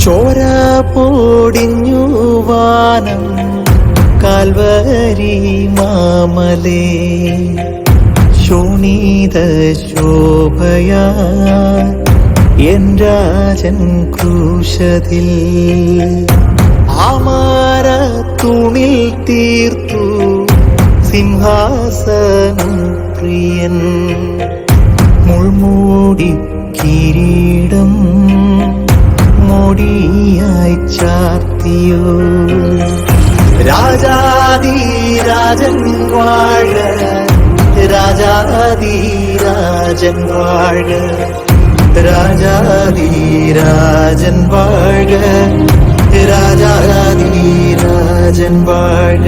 ചോര പൊടിഞ്ഞു വാനം Calvary മാമലേ ശോണിത ശോഭയാ N Rajan ക്രൂശതിൽ ആമാര തുണിൽ തീർത്തു സിംഹാസനം പ്രിയൻ മുൾമൂടി കിരീടം മോടിയായി ചാർത്തിയോ രാജാധിരാജൻ വാഴ രാജാധിരാജൻ വാഴ രാജാധിരാജൻ വാഴ രാജാധിരാജൻ വാഴ